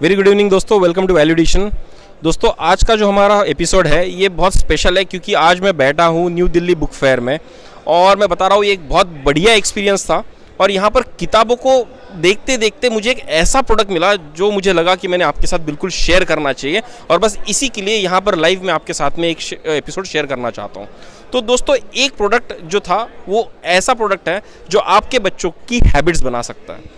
Very good evening दोस्तों, welcome to value addition. दोस्तों आज का जो हमारा एपिसोड है ये बहुत स्पेशल है क्योंकि आज मैं बैठा हूँ न्यू दिल्ली बुक फेयर में और मैं बता रहा हूँ ये एक बहुत बढ़िया एक्सपीरियंस था। और यहाँ पर किताबों को देखते देखते मुझे एक ऐसा प्रोडक्ट मिला जो मुझे लगा कि मैंने आपके साथ बिल्कुल शेयर करना चाहिए और बस इसी के लिए यहाँ पर लाइव मैं आपके साथ में एक एपिसोड शेयर करना चाहता हूँ। तो दोस्तों एक प्रोडक्ट जो था वो ऐसा प्रोडक्ट है जो आपके बच्चों की हैबिट्स बना सकता है।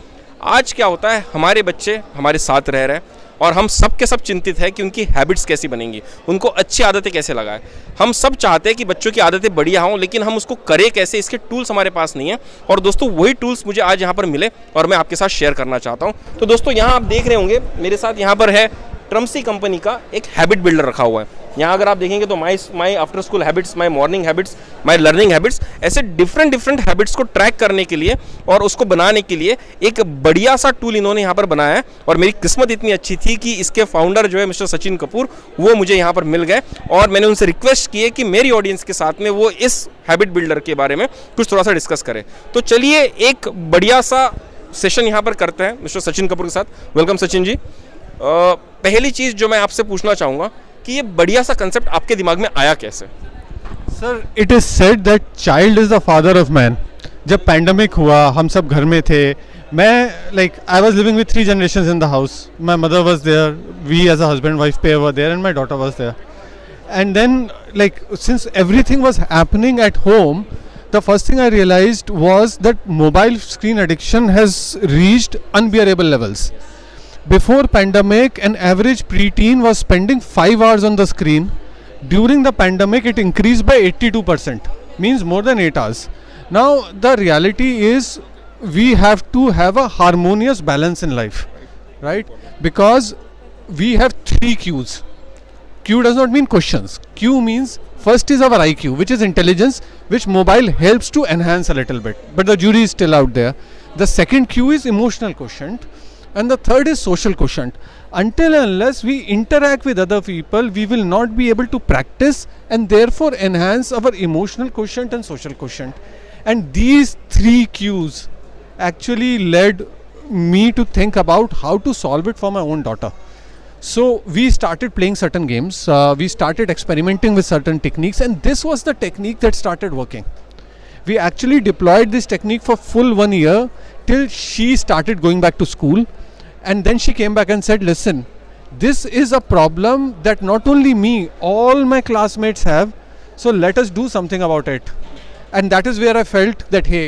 आज क्या होता है, हमारे बच्चे हमारे साथ रह रहे हैं और हम सब के सब चिंतित है कि उनकी हैबिट्स कैसी बनेंगी, उनको अच्छी आदतें कैसे लगाएं। हम सब चाहते हैं कि बच्चों की आदतें बढ़िया हों, लेकिन हम उसको करें कैसे, इसके टूल्स हमारे पास नहीं है। और दोस्तों वही टूल्स मुझे आज यहाँ पर मिले और मैं आपके साथ शेयर करना चाहता हूँ। तो दोस्तों यहाँ आप देख रहे होंगे मेरे साथ यहाँ पर है ट्रम्सी कंपनी का एक हैबिट बिल्डर रखा हुआ है। यहाँ अगर आप देखेंगे तो my after school habits, my morning habits, my learning habits, ऐसे डिफरेंट हैबिट्स को ट्रैक करने के लिए और उसको बनाने के लिए एक बढ़िया सा टूल इन्होंने यहाँ पर बनाया है। और मेरी किस्मत इतनी अच्छी थी कि इसके फाउंडर जो है मिस्टर सचिन कपूर, वो मुझे यहाँ पर मिल गए और मैंने उनसे रिक्वेस्ट की है कि मेरी ऑडियंस के साथ में वो इस हैबिट बिल्डर के बारे में कुछ थोड़ा सा डिस्कस करें। तो चलिए एक बढ़िया सा सेशन यहाँ पर करते हैं मिस्टर सचिन कपूर के साथ। वेलकम सचिन जी। पहली चीज़ जो मैं आपसे पूछना चाहूँगा कि ये बढ़िया सा कंसेप्ट आपके दिमाग में आया कैसे? Sir, it is said that child is the father of man. जब पैंडमिक हुआ हम सब घर में थे, मैं I was living with 3 generations in the house. My mother was there, we as a husband wife pair were there and my daughter was there. And then since everything was happening at home, the first thing I realized was that mobile screen addiction has reached unbearable levels. Before pandemic, an average preteen was spending 5 hours on the screen. During the pandemic, it increased by 82%, means more than 8 hours. Now, the reality is we have to have a harmonious balance in life, right? Because we have 3 Qs. Q does not mean questions. Q means first is our IQ, which is intelligence, which mobile helps to enhance a little bit. But the jury is still out there. The second Q is emotional quotient. And the third is social quotient. Until and unless we interact with other people, we will not be able to practice and therefore enhance our emotional quotient and social quotient. And these 3 Qs actually led me to think about how to solve it for my own daughter. So we started playing certain games, we started experimenting with certain techniques, and this was the technique that started working. We actually deployed this technique for full 1 year till she started going back to school, and then she came back and said, listen, this is a problem that not only me, all my classmates have, so let us do something about it. And that is where I felt that, hey,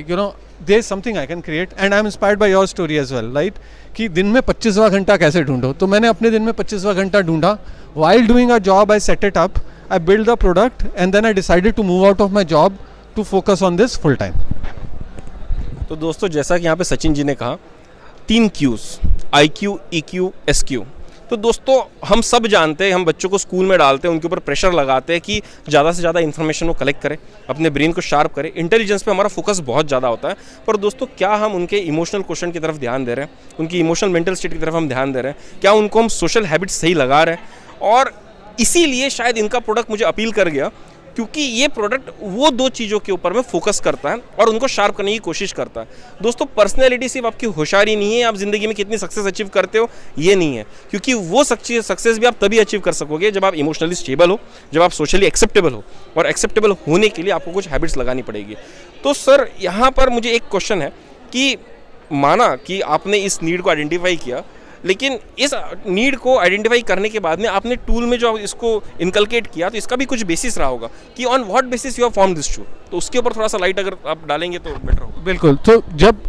there's something I can create, and I'm inspired by your story as well, right? कि दिन में 25वां घंटा कैसे ढूंढो, तो मैंने अपने दिन में 25वां घंटा ढूंढा। While doing a job, I set it up, I built the product, and then I decided to move out of my job to focus on this full time. तो दोस्तों जैसा कि यहाँ पे सचिन जी ने कहा 3 Qs, IQ, EQ, SQ। तो दोस्तों हम सब जानते हैं, हम बच्चों को स्कूल में डालते हैं, उनके ऊपर प्रेशर लगाते हैं कि ज़्यादा से ज़्यादा इन्फॉर्मेशन वो कलेक्ट करें, अपने ब्रेन को शार्प करें, इंटेलिजेंस पे हमारा फोकस बहुत ज़्यादा होता है। पर दोस्तों क्या हम उनके इमोशनल क्वेश्चन की तरफ ध्यान दे रहे हैं, उनकी इमोशनल मेंटल स्टेट की तरफ हम ध्यान दे रहे हैं, क्या उनको हम सोशल हैबिट्स सही लगा रहे हैं? और इसीलिए शायद इनका प्रोडक्ट मुझे अपील कर गया क्योंकि ये प्रोडक्ट वो 2 चीज़ों के ऊपर में फोकस करता है और उनको शार्प करने की कोशिश करता है। दोस्तों पर्सनैलिटी सिर्फ आपकी होशियारी नहीं है, आप ज़िंदगी में कितनी सक्सेस अचीव करते हो ये नहीं है, क्योंकि वो सक्सेस भी आप तभी अचीव कर सकोगे जब आप इमोशनली स्टेबल हो, जब आप सोशली एक्सेप्टेबल हो, और एक्सेप्टेबल होने के लिए आपको कुछ हैबिट्स लगानी पड़ेगी। तो सर यहाँ पर मुझे एक क्वेश्चन है कि माना कि आपने इस नीड को आइडेंटिफाई किया, लेकिन इस नीड को आइडेंटिफाई करने के बाद में आपने टूल में जो इसको इनकलकेट किया तो इसका भी कुछ बेसिस रहा होगा कि on what basis you have form this tool. तो उसके ऊपर थोड़ा सा लाइट अगर आप डालेंगे तो बेटर होगा। बिल्कुल। तो जब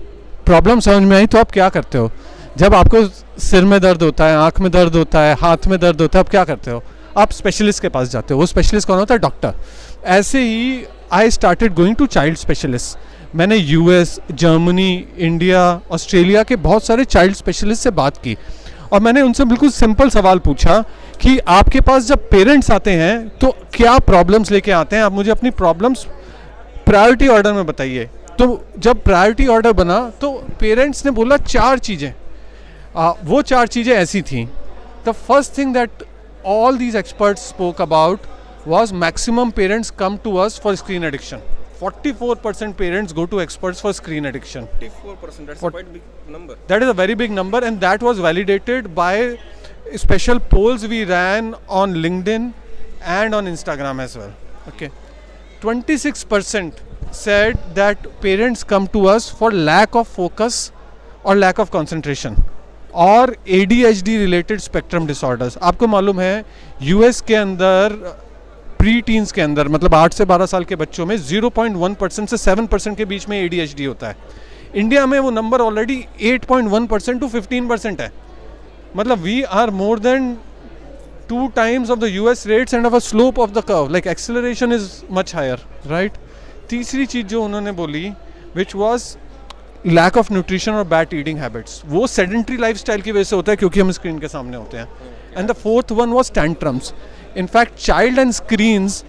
प्रॉब्लम समझ में आई तो आप क्या करते हो? जब आपको सिर में दर्द होता है, आँख में दर्द होता है, हाथ में दर्द होता है, आप क्या करते हो? आप स्पेशलिस्ट के पास जाते हो। वो स्पेशलिस्ट कौन होता है? डॉक्टर। ऐसे ही I started going to child specialist. मैंने यूएस, जर्मनी, इंडिया, ऑस्ट्रेलिया के बहुत सारे चाइल्ड स्पेशलिस्ट से बात की और मैंने उनसे बिल्कुल सिंपल सवाल पूछा कि आपके पास जब पेरेंट्स आते हैं तो क्या प्रॉब्लम्स लेके आते हैं, आप मुझे अपनी प्रॉब्लम्स प्रायोरिटी ऑर्डर में बताइए। तो जब प्रायोरिटी ऑर्डर बना तो पेरेंट्स ने बोला 4 चीज़ें। वो 4 चीज़ें ऐसी थी। The first thing that all these experts spoke about was maximum parents come to us for screen addiction. 44% parents go to experts for screen addiction. 54%, that's What- quite big number. That is a very big number, and that was validated by special polls we ran on LinkedIn and on Instagram as well. Okay, 26% said that parents come to us for lack of focus or lack of concentration और ADHD related spectrum disorders. आपको मालूम है US के अंदर pre teens के अंदर मतलब 8 से 12 साल के बच्चों में 0.1% से 7% के बीच में ADHD होता है. इंडिया में वो नंबर ऑलरेडी 8.1% to 15% है. मतलब we are more than 2 times of the US rates and of a slope of the curve, like acceleration is much higher, right? तीसरी चीज़ जो उन्होंने बोली which was lack of nutrition और bad eating habits, वो sedentary lifestyle की वजह से होता है क्योंकि हम स्क्रीन के सामने होते हैं. And the fourth one was tantrums. In fact, Child and Screens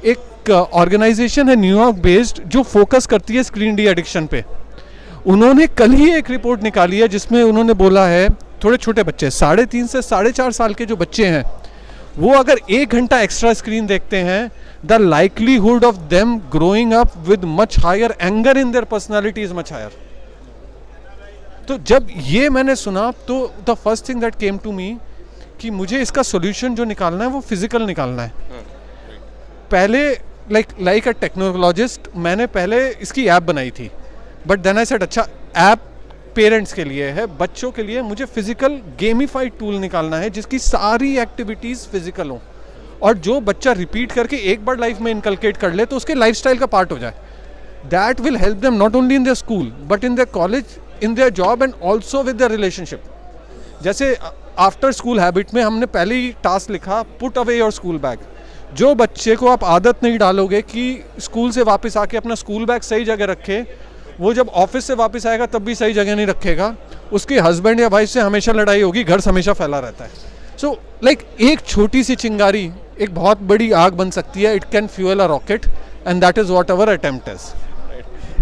एक ऑर्गेनाइजेशन है न्यूयॉर्क बेस्ड जो फोकस करती है स्क्रीन डी एडिक्शन पे. उन्होंने कल ही एक रिपोर्ट निकाली है जिसमें उन्होंने बोला है थोड़े छोटे बच्चे 3.5 से 4.5 साल के जो बच्चे हैं वो अगर 1 घंटा एक्स्ट्रा स्क्रीन देखते हैं the likelihood of them growing up with much higher anger in their personality is much higher. तो जब ये मैंने सुना तो the first thing that came to me कि मुझे इसका सोल्यूशन जो निकालना है वो फिजिकल निकालना है. पहले लाइक अ टेक्नोलॉजिस्ट मैंने पहले इसकी ऐप बनाई थी बट देन आई सेड अच्छा ऐप पेरेंट्स के लिए है, बच्चों के लिए मुझे फिजिकल गेमिफाइड टूल निकालना है जिसकी सारी एक्टिविटीज़ फिजिकल हों और जो बच्चा रिपीट करके एक बार लाइफ में इनकलकेट कर ले तो उसके लाइफस्टाइल का पार्ट हो जाए. That will help them not only in their school but in their college, in their job and also with their relationship. जैसे आफ्टर स्कूल हैबिट में हमने पहले ही टास्क लिखा put away your school bag. जो बच्चे को आप आदत नहीं डालोगे कि स्कूल से वापस आके अपना स्कूल बैग सही जगह रखे, वो जब ऑफिस से वापस आएगा तब भी सही जगह नहीं रखेगा, उसके हस्बैंड या वाइफ से हमेशा लड़ाई होगी, घर हमेशा फैला रहता है. सो एक छोटी सी चिंगारी एक बहुत बड़ी आग बन सकती है. It can fuel a rocket and that is what our attempt is.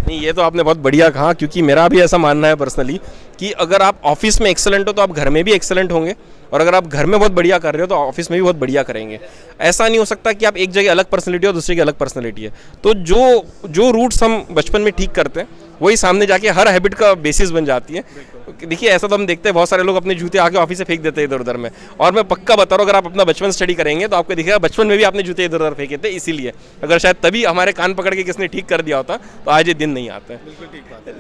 नहीं, ये तो आपने बहुत बढ़िया कहा क्योंकि मेरा भी ऐसा मानना है पर्सनली कि अगर आप ऑफिस में एक्सेलेंट हो तो आप घर में भी एक्सेलेंट होंगे और अगर आप घर में बहुत बढ़िया कर रहे हो तो ऑफिस में भी बहुत बढ़िया करेंगे. ऐसा नहीं हो सकता कि आप एक जगह अलग पर्सनैलिटी हो दूसरी की अलग पर्सनैलिटी है. तो जो रूट्स हम बचपन में ठीक करते हैं वही सामने जाके हर हैबिट का बेसिस बन जाती है. देखिए ऐसा तो हम देखते हैं बहुत सारे लोग अपने जूते आके ऑफिस से फेंक देते हैं इधर उधर में, और मैं पक्का बता रहा हूँ अगर आप अपना बचपन स्टडी करेंगे तो आपको दिखेगा बचपन में भी आपने जूते इधर उधर फेंके थे. इसीलिए अगर शायद तभी हमारे कान पकड़ के किसने ठीक कर दिया होता तो आज ये दिन नहीं आते.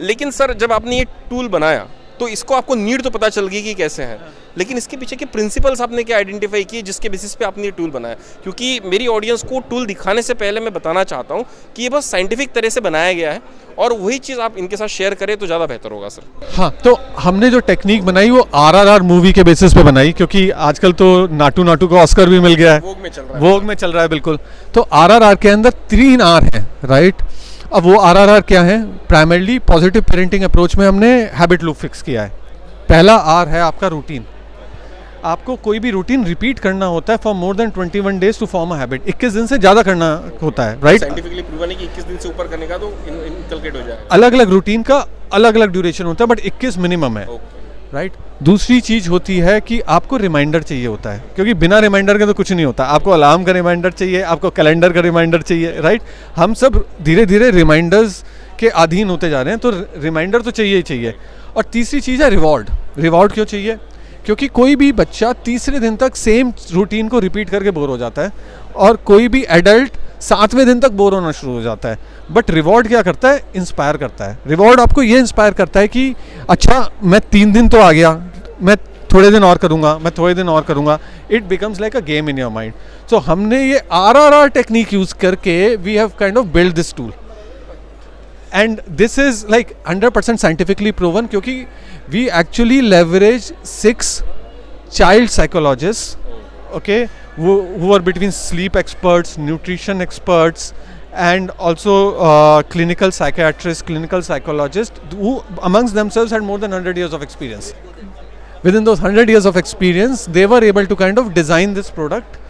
लेकिन सर जब आपने ये टूल बनाया तो इसको आपको नीड तो पता चल गई कि कैसे है, लेकिन इसके पीछे के प्रिंसिपल्स आपने क्या आइडेंटिफाई किए जिसके बेसिस पे आपने ये टूल बनाया? क्योंकि मेरी ऑडियंस को टूल दिखाने से पहले मैं बताना चाहता हूँ कि ये बस साइंटिफिक तरह से बनाया गया है और वही चीज़ आप इनके साथ शेयर करें तो ज़्यादा बेहतर होगा सर. हाँ, तो हमने जो टेक्निक बनाई वो RRR मूवी के बेसिस पे बनाई क्योंकि आजकल तो नाटू नाटू को ऑस्कर भी मिल गया है, वोग में चल रहा है. वोग में चल रहा है बिल्कुल. तो RRR के अंदर 3 R हैं, राइट? अब वो RRR क्या है? प्राइमरली पॉजिटिव पेरेंटिंग अप्रोच में हमने हैबिट लूप फिक्स किया है. पहला R है आपका रूटीन. आपको कोई भी रूटीन रिपीट करना होता है for more than 21 days to form a habit. 21 दिन से ज़्यादा करना होता है, राइट? साइंटिफिकली प्रूवन है कि 21 दिन से ऊपर करने का तो इनकलकेट हो जाएगा. अलग अलग रूटीन का अलग अलग ड्यूरेशन होता है बट 21 मिनिमम है, राइट? दूसरी चीज़ होती है कि आपको रिमाइंडर चाहिए होता है क्योंकि बिना रिमाइंडर के तो कुछ नहीं होता. आपको अलार्म का रिमाइंडर चाहिए, आपको कैलेंडर का रिमाइंडर चाहिए, राइट? हम सब धीरे धीरे रिमाइंडर्स के अधीन होते जा रहे हैं तो रिमाइंडर तो चाहिए ही चाहिए. और तीसरी चीज़ है रिवॉर्ड. रिवॉर्ड क्यों चाहिए? क्योंकि कोई भी बच्चा तीसरे दिन तक सेम रूटीन को रिपीट करके बोर हो जाता है और कोई भी एडल्ट 7वें दिन तक बोर होना शुरू हो जाता है. बट रिवॉर्ड क्या करता है? इंस्पायर करता है. रिवॉर्ड आपको ये इंस्पायर करता है कि अच्छा मैं 3 दिन तो आ गया, मैं थोड़े दिन और करूँगा, मैं थोड़े दिन और करूँगा. It becomes like a game in your mind. So हमने ये RRR टेक्निक यूज़ करके we have kind of build this tool and this is like 100% scientifically proven क्योंकि we actually leverage 6 child psychologists, okay, who are between sleep experts, nutrition experts and also clinical psychiatrists, clinical psychologists who amongst themselves had more than 100 years of experience. Within those 100 years of experience they were able to kind of design this product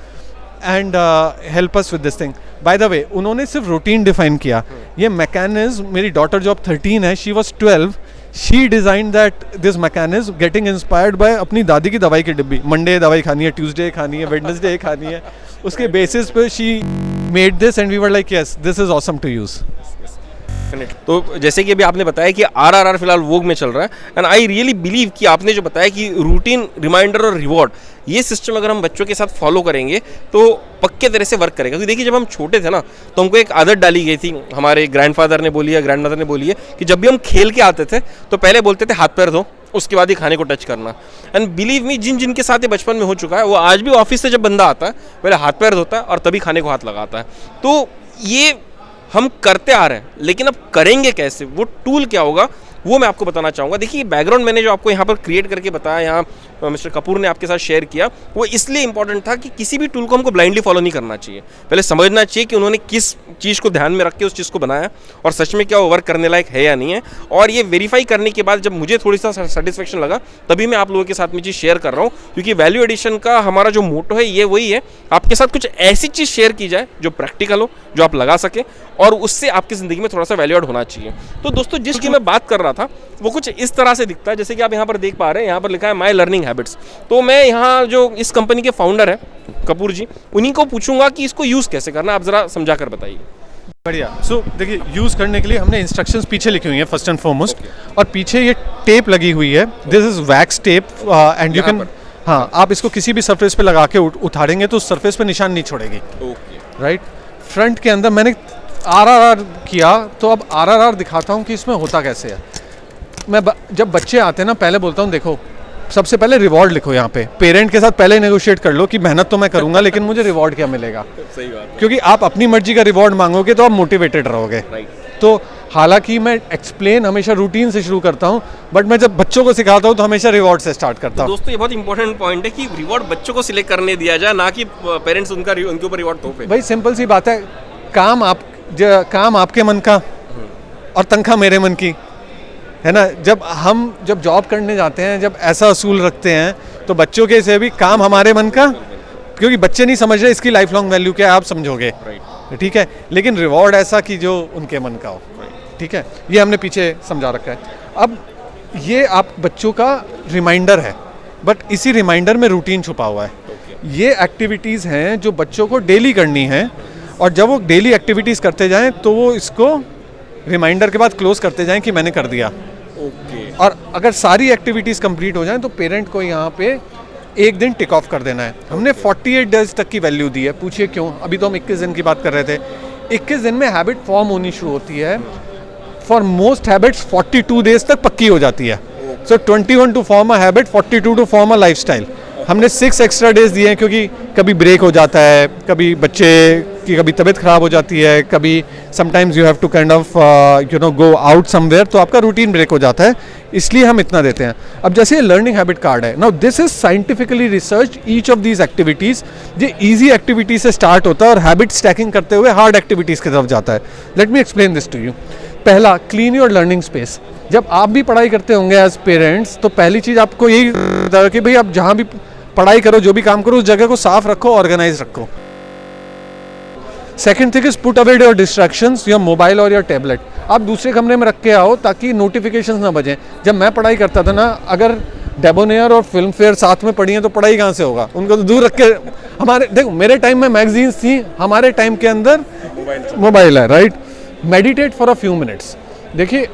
and help us with this thing. By the way, उन्होंने सिर्फ routine define किया. ये mechanism, मेरी daughter जो अब 13 है, she was 12, she design that this mechanism getting inspired by अपनी दादी की दवाई की डिब्बी. मंडे दवाई खानी है, ट्यूसडे खानी है, वेडनेसडे खानी है. उसके बेसिस पे she made this and we were like yes this is awesome to use. Definitely. तो जैसे कि अभी आपने बताया कि आरआरआर फिलहाल वोग में चल रहा है, एंड आई रियली बिलीव कि आपने जो बताया कि रूटीन, रिमाइंडर और रिवॉर्ड, ये सिस्टम अगर हम बच्चों के साथ फॉलो करेंगे तो पक्के तरह से वर्क करेगा। क्योंकि देखिए जब हम छोटे थे ना तो हमको एक आदत डाली गई थी, हमारे ग्रैंडफादर ने बोली है, ग्रैंडमदर ने बोली है कि जब भी हम खेल के आते थे तो पहले बोलते थे हाथ पैर धो, उसके बाद ही खाने को टच करना। एंड बिलीव मी, जिन जिनके साथ ये बचपन में हो चुका है वो आज भी ऑफिस से जब बंदा आता है पहले हाथ पैर धोता है और तभी खाने को हाथ लगाता है। तो ये हम करते आ रहे हैं, लेकिन अब करेंगे कैसे, वो टूल क्या होगा वो मैं आपको बताना चाहूँगा। देखिए बैकग्राउंड मैंने जो आपको यहाँ पर क्रिएट करके बताया, यहाँ मिस्टर कपूर ने आपके साथ शेयर किया, वो इसलिए इंपॉर्टेंट था कि किसी भी टूल को हमको ब्लाइंडली फॉलो नहीं करना चाहिए। पहले समझना चाहिए कि उन्होंने किस चीज़ को ध्यान में रख के उस चीज़ को बनाया और सच में क्या वो वर्क करने लायक है या नहीं है। और ये वेरीफाई करने के बाद जब मुझे थोड़ी सा सेटिस्फेक्शन लगा तभी मैं आप लोगों के साथ में चीज़ शेयर कर रहा हूँ। क्योंकि वैल्यू एडिशन का हमारा जो मोटो है ये वही है, आपके साथ कुछ ऐसी चीज़ शेयर की जाए जो प्रैक्टिकल हो, जो आप लगा सके और उससे आपकी ज़िंदगी में थोड़ा सा वैल्यू ऐड होना चाहिए। तो दोस्तों जिसकी मैं बात कर रहा था वो कुछ इस तरह से दिखता है, जैसे कि आप यहाँ पर देख पा रहे हैं, यहाँ पर लिखा है माई लर्निंग हैबिट्स। तो मैं यहाँ जो इस कंपनी के फाउंडर है कपूर जी, उन्हीं को पूछूंगा कि इसको यूज़ कैसे करना है, आप ज़रा समझा कर बताइए। बढ़िया। सो देखिए, यूज़ करने के लिए हमने इंस्ट्रक्शंस पीछे लिखी हुई हैं फर्स्ट एंड फॉरमोस्ट, और पीछे ये टेप लगी हुई है, this is wax tape and you can, हाँ, आप इसको किसी भी सरफेस पे लगा के उठाड़ेंगे तो उस सरफेस पे निशान नहीं छोड़ेगी, राइट। फ्रंट के अंदर मैंने आरआरआर किया, तो अब आरआरआर दिखाता हूँ कि इसमें होता कैसे है। मैं जब बच्चे आते हैं ना, पहले बोलता हूँ देखो सबसे पहले रिवॉर्ड लिखो यहाँ पे, पेरेंट के साथ पहले नेगोशिएट कर लो कि मेहनत तो मैं करूँगा लेकिन मुझे रिवॉर्ड क्या मिलेगा। सही बात। क्योंकि आप अपनी मर्जी का रिवॉर्ड मांगोगे तो आप मोटिवेटेड रहोगे। तो हालांकि मैं एक्सप्लेन हमेशा रूटीन से शुरू करता हूँ, बट मैं जब बच्चों को सिखाता हूँ तो हमेशा रिवॉर्ड से स्टार्ट करता हूँ। दोस्तों ये बहुत इंपॉर्टेंट पॉइंट है कि रिवॉर्ड बच्चों को सिलेक्ट करने दिया जाए, ना कि पेरेंट्स उनके ऊपर रिवॉर्ड थोपे। भाई सिंपल सी बात है, काम आपके मन का और तनख्वाह मेरे मन की, है ना। जब जॉब करने जाते हैं, जब ऐसा असूल रखते हैं तो बच्चों के से भी काम हमारे मन का, क्योंकि बच्चे नहीं समझ रहे इसकी लाइफ लॉन्ग वैल्यू क्या है, आप समझोगे, ठीक है। लेकिन रिवॉर्ड ऐसा कि जो उनके मन का हो, ठीक है। ये हमने पीछे समझा रखा है। अब ये आप बच्चों का रिमाइंडर है, बट इसी रिमाइंडर में रूटीन छुपा हुआ है। ये एक्टिविटीज़ हैं जो बच्चों को डेली करनी है, और जब वो डेली एक्टिविटीज़ करते जाएं तो वो इसको रिमाइंडर के बाद क्लोज करते जाएं कि मैंने कर दिया। और अगर सारी एक्टिविटीज़ कंप्लीट हो जाएं तो पेरेंट को यहाँ पे एक दिन टिक ऑफ कर देना है। हमने 48 डेज तक की वैल्यू दी है, पूछिए क्यों। अभी तो हम 21 दिन की बात कर रहे थे। 21 दिन में हैबिट फॉर्म होनी शुरू होती है। फॉर मोस्ट हैबिट्स 42 डेज तक पक्की हो जाती है। So 21 to form a habit, 42 to form a lifestyle. हमने 6 एक्स्ट्रा डेज दिए हैं क्योंकि कभी ब्रेक हो जाता है, कभी बच्चे की कभी तबीयत ख़राब हो जाती है, कभी sometimes you have to kind of go out somewhere, तो आपका रूटीन ब्रेक हो जाता है, इसलिए हम इतना देते हैं। अब जैसे लर्निंग हैबिट कार्ड है, now this is scientifically research, each of these activities ये ईजी एक्टिविटी से स्टार्ट होता है और हैबिट स्टैकिंग करते हुए हार्ड एक्टिविटीज़ की तरफ जाता है। Let me explain this to you. पहला, क्लीन योर लर्निंग स्पेस। जब आप भी पढ़ाई करते होंगे एज पेरेंट्स, तो पहली चीज़ आपको यही होता है कि भाई आप जहाँ भी पढ़ाई करो, जो भी काम करो, उस जगह को साफ रखो, ऑर्गेनाइज रखो। Second thing is put away your distractions, your mobile और योर टैबलेट। आप दूसरे कमरे में रख के आओ ताकि नोटिफिकेशंस ना बजें। जब मैं पढ़ाई करता था ना, अगर डेबोनेयर और फिल्म फेयर साथ में पढ़ी हैं तो पढ़ाई कहाँ से होगा, उनको तो दूर रख के। हमारे देखो, मेरे टाइम में मैगजीन्स थी, हमारे टाइम के अंदर मोबाइल है, right. Meditate for a few minutes. देखिए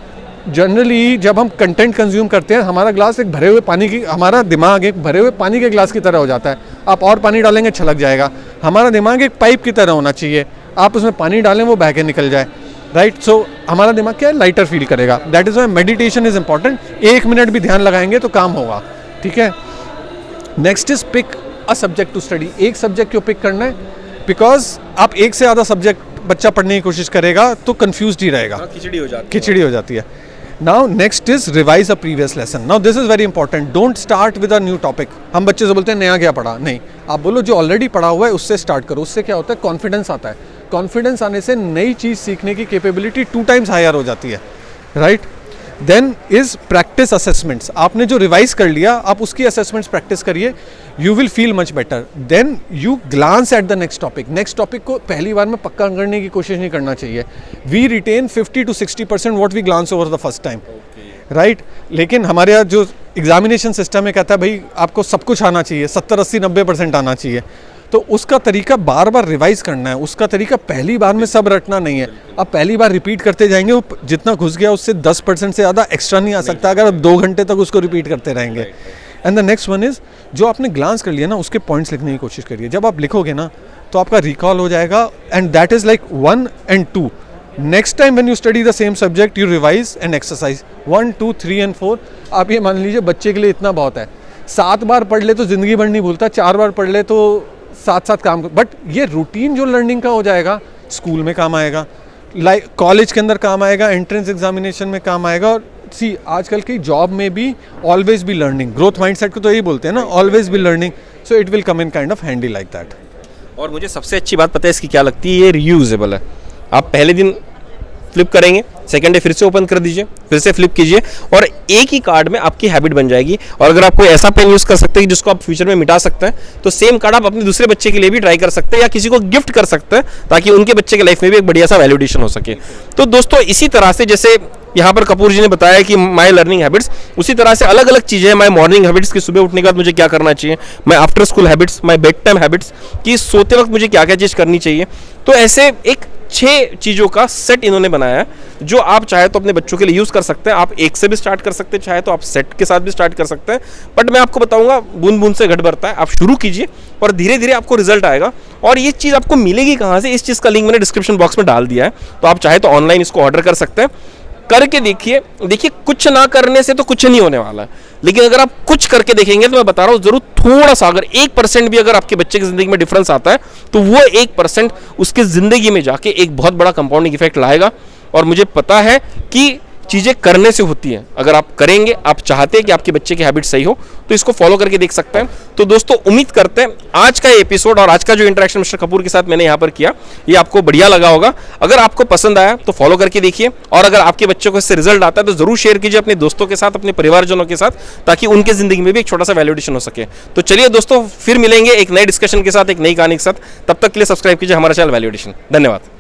जनरली जब हम कंटेंट कंज्यूम करते हैं, हमारा ग्लास एक भरे हुए पानी की, हमारा दिमाग एक भरे हुए पानी के ग्लास की तरह हो जाता है। आप और पानी डालेंगे छलक जाएगा। हमारा दिमाग एक पाइप की तरह होना चाहिए, आप उसमें पानी डालें वो बह के निकल जाए, राइट। सो हमारा दिमाग क्या है, लाइटर फील करेगा। That is why meditation is important. 1 minute भी ध्यान लगाएंगे तो काम होगा, ठीक है। Next is pick a subject to study. एक सब्जेक्ट क्यों पिक करना है, बिकॉज आप एक से ज़्यादा सब्जेक्ट बच्चा पढ़ने की कोशिश करेगा तो कंफ्यूज्ड ही रहेगा, खिचड़ी हो जाती है। Now next is revise a previous lesson. Now this is very important. Don't start with a new topic. हम बच्चे से बोलते हैं नया क्या पढ़ा, नहीं, आप बोलो जो ऑलरेडी पढ़ा हुआ है उससे स्टार्ट करो। उससे क्या होता है, कॉन्फिडेंस आता है। कॉन्फिडेंस आने से नई चीज़ सीखने की कैपेबिलिटी 2 टाइम्स हायर हो जाती है, right. Then is practice assessments. आपने जो रिवाइज कर लिया, आप उसकी असेसमेंट्स प्रैक्टिस करिए, you will feel much better. Then you glance at the next topic. Next topic को पहली बार में पक्का करने की कोशिश नहीं करना चाहिए। We retain 50 to 60% what we glance over the first time, right. लेकिन हमारे यहाँ जो एग्जामिनेशन सिस्टम है कहता है भाई आपको सब कुछ आना चाहिए, 70, 80, 90% आना चाहिए। तो उसका तरीका बार बार रिवाइज करना है, उसका तरीका पहली बार में सब रटना नहीं है। आप पहली बार रिपीट करते जाएंगे, वो जितना घुस गया उससे 10% से ज़्यादा एक्स्ट्रा नहीं आ सकता अगर आप 2 घंटे तक उसको रिपीट करते रहेंगे। And the next one is, जो आपने ग्लांस कर लिया ना उसके पॉइंट्स लिखने की कोशिश करिए। जब आप लिखोगे ना तो आपका रिकॉल हो जाएगा, and that is like 1 and 2। Next time when you study the same subject you revise and exercise 1, 2, 3 and 4। आप ये मान लीजिए बच्चे के लिए इतना बहुत है। 7 बार पढ़ ले तो ज़िंदगी भर नहीं भूलता, 4 बार पढ़ ले तो साथ साथ काम। बट ये रूटीन जो लर्निंग का हो जाएगा, स्कूल में काम आएगा, लाइक कॉलेज के अंदर काम आएगा, एंट्रेंस एग्जामिनेशन में काम आएगा। और सी आजकल की जॉब में भी always be learning, growth mindset को तो यही बोलते हैं ना, always be learning. So it will come in kind of handy like that. और मुझे सबसे अच्छी बात पता है इसकी क्या लगती है, ये रीयूजेबल है। आप पहले दिन फ्लिप करेंगे, सेकंड डे फिर से ओपन कर दीजिए, फिर से फ्लिप कीजिए, और एक ही कार्ड में आपकी हैबिट बन जाएगी। और अगर आप कोई ऐसा पेन यूज़ कर सकते हैं जिसको आप फ्यूचर में मिटा सकते हैं, तो सेम कार्ड आप अपने दूसरे बच्चे के लिए भी ट्राई कर सकते हैं या किसी को गिफ्ट कर सकते हैं, ताकि उनके बच्चे के लाइफ में भी एक बढ़िया सा वैल्यूडेशन हो सके। तो दोस्तों इसी तरह से जैसे यहाँ पर कपूर जी ने बताया कि माय लर्निंग हैबिट्स, उसी तरह से अलग अलग चीज़ें हैं। माय मॉर्निंग हैबिट्स की सुबह उठने के बाद मुझे क्या करना चाहिए, my after school habits, my bed time habits कि सोते वक्त मुझे क्या क्या चीज़ करनी चाहिए। तो ऐसे एक 6 चीज़ों का सेट इन्होंने बनाया है, जो आप चाहे तो अपने बच्चों के लिए यूज़ कर सकते हैं। आप एक से भी स्टार्ट कर सकते हैं, चाहे तो आप सेट के साथ भी स्टार्ट कर सकते हैं। बट मैं आपको बताऊंगा, बूंद बूंद से घट भरता है। आप शुरू कीजिए और धीरे धीरे आपको रिजल्ट आएगा। और ये चीज़ आपको मिलेगी कहाँ से, इस चीज़ का लिंक मैंने डिस्क्रिप्शन बॉक्स में डाल दिया है, तो आप चाहे तो ऑनलाइन इसको ऑर्डर कर सकते हैं। करके देखिए, कुछ ना करने से तो कुछ नहीं होने वाला है, लेकिन अगर आप कुछ करके देखेंगे तो मैं बता रहा हूँ जरूर थोड़ा सा, अगर 1% भी अगर आपके बच्चे की जिंदगी में डिफरेंस आता है, तो वो 1% उसकी जिंदगी में जाके एक बहुत बड़ा कंपाउंडिंग इफेक्ट लाएगा। और मुझे पता है कि चीज़ें करने से होती हैं। अगर आप करेंगे, आप चाहते हैं कि आपके बच्चे की हैबिट सही हो, तो इसको फॉलो करके देख सकते हैं। तो दोस्तों उम्मीद करते हैं आज का एपिसोड और आज का जो इंटरेक्शन मिस्टर कपूर के साथ मैंने यहाँ पर किया, ये आपको बढ़िया लगा होगा। अगर आपको पसंद आया तो फॉलो करके देखिए, और अगर आपके बच्चों को इससे रिजल्ट आता है तो जरूर शेयर कीजिए अपने दोस्तों के साथ, अपने परिवारजनों के साथ, ताकि उनके जिंदगी में भी एक छोटा सा वैल्यूडेशन हो सके। तो चलिए दोस्तों, फिर मिलेंगे एक नए डिस्कशन के साथ, एक नई कहानी के साथ। तब तक के लिए सब्सक्राइब कीजिए हमारा चैनल वैल्यूडेशन। धन्यवाद।